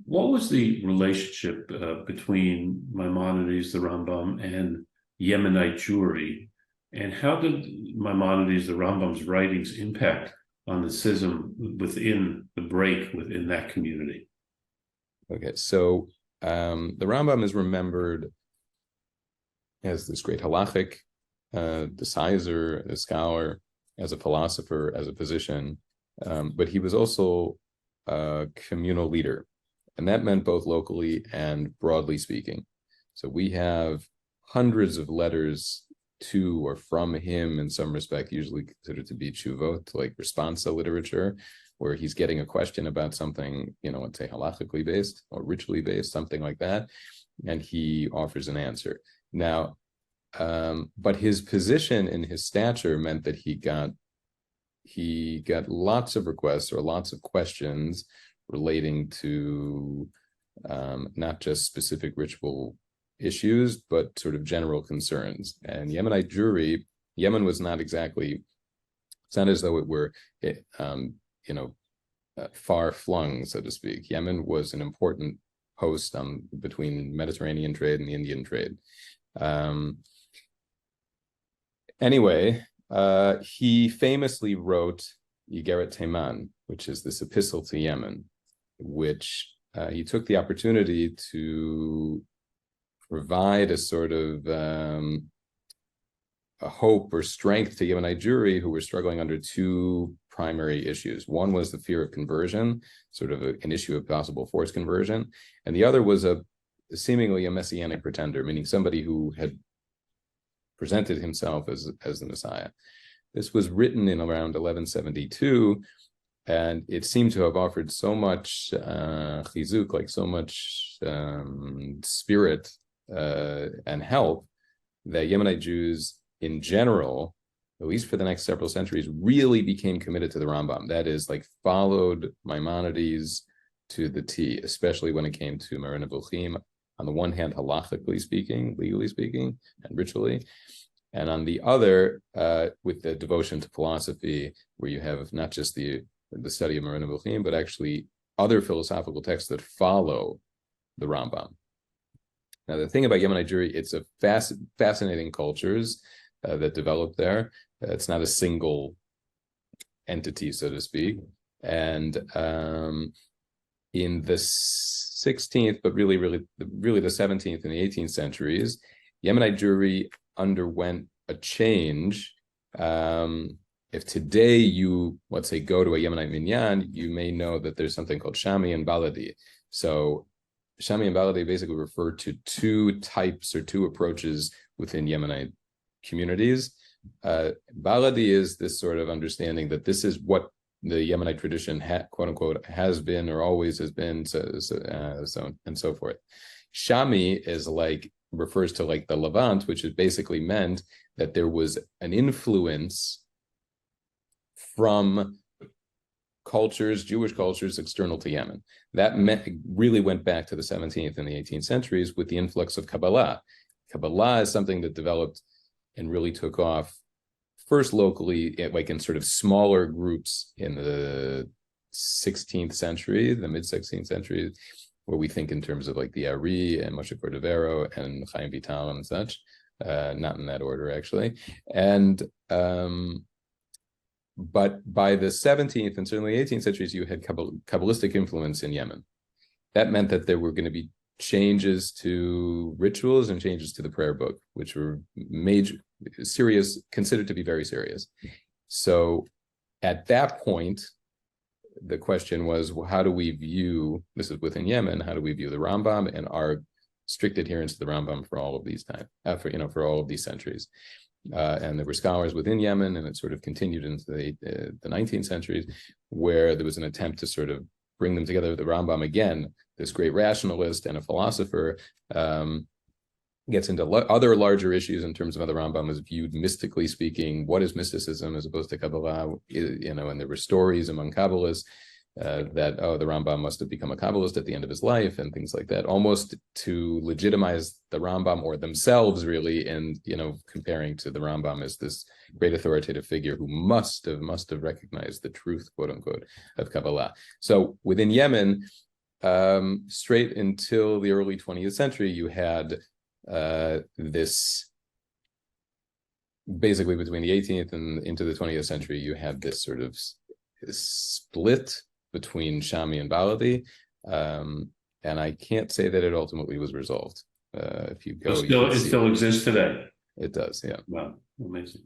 What was the relationship between Maimonides, the Rambam, and Yemenite Jewry? And how did Maimonides, the Rambam's writings, impact on the schism within the break within that community? Okay, so the Rambam is remembered as this great halachic decider, a scholar, as a philosopher, as a physician, but he was also a communal leader, and that meant both locally and broadly speaking. So we have hundreds of letters to or from him, in some respect, usually considered to be tshuvot, like responsa literature, where he's getting a question about something, let's say halachically based or ritually based, something like that, and he offers an answer. Now, but his position and his stature meant that he got lots of requests or lots of questions relating to not just specific ritual issues, but sort of general concerns. And Yemenite Jewry, Yemen was not exactly, it's not as though it were, far flung, so to speak. Yemen was an important post between Mediterranean trade and the Indian trade. Anyway, he famously wrote Yigeret Teiman, which is this epistle to Yemen, which he took the opportunity to provide a sort of a hope or strength to Yemenite Jewry, who were struggling under two primary issues. One was the fear of conversion, sort of an issue of possible forced conversion, and the other was seemingly a messianic pretender, meaning somebody who had presented himself as the Messiah. This was written in around 1172, and it seemed to have offered so much chizuk, like so much spirit and help, that Yemenite Jews in general, at least for the next several centuries, really became committed to the Rambam. That is, like, followed Maimonides to the T, especially when it came to Moreh Nevuchim, on the one hand, halachically speaking, legally speaking, and ritually, and on the other, with the devotion to philosophy, where you have not just the study of Moreh Nevuchim, but actually other philosophical texts that follow the Rambam. Now, the thing about Yemenite Jewry, it's a fascinating cultures that developed there. It's not a single entity, so to speak. And in the 16th, but really the 17th and the 18th centuries, Yemenite Jewry underwent a change. If today you, let's say, go to a Yemenite minyan, you may know that there's something called SHAMI and BALADI. So SHAMI and BALADI basically refer to two types or two approaches within Yemenite communities. BALADI is this sort of understanding that this is what the Yemenite tradition, quote unquote, has been or always has been, so and so forth. SHAMI refers to like the Levant, which is basically meant that there was an influence from cultures, Jewish cultures, external to Yemen. That really went back to the 17th and the 18th centuries with the influx of Kabbalah. Kabbalah is something that developed and really took off first locally, like in sort of smaller groups in the 16th century, the mid-16th century, where we think in terms of like the Ari and Moshe Cordovero and Chaim Vital and such, not in that order actually. And but by the 17th and certainly 18th centuries, you had Kabbalistic influence in Yemen. That meant that there were going to be changes to rituals and changes to the prayer book, which were serious, considered to be very serious. So at that point, the question was, well, how do we view, this is within Yemen, how do we view the Rambam and our strict adherence to the Rambam for all of these for all of these centuries? And there were scholars within Yemen, and it sort of continued into the 19th centuries, where there was an attempt to sort of bring them together. The Rambam, again, this great rationalist and a philosopher, gets into other larger issues in terms of how the Rambam is viewed mystically speaking. What is mysticism as opposed to Kabbalah? And there were stories among Kabbalists that, the Rambam must have become a Kabbalist at the end of his life and things like that, almost to legitimize the Rambam or themselves really, and, comparing to the Rambam as this great authoritative figure who must have recognized the truth, quote unquote, of Kabbalah. So within Yemen, Straight until the early 20th century, you had this, basically between the 18th and into the 20th century, you had this sort of split between SHAMI and BALADI, and I can't say that it ultimately was resolved. If you go, it still exists today. It does, yeah. Wow, amazing.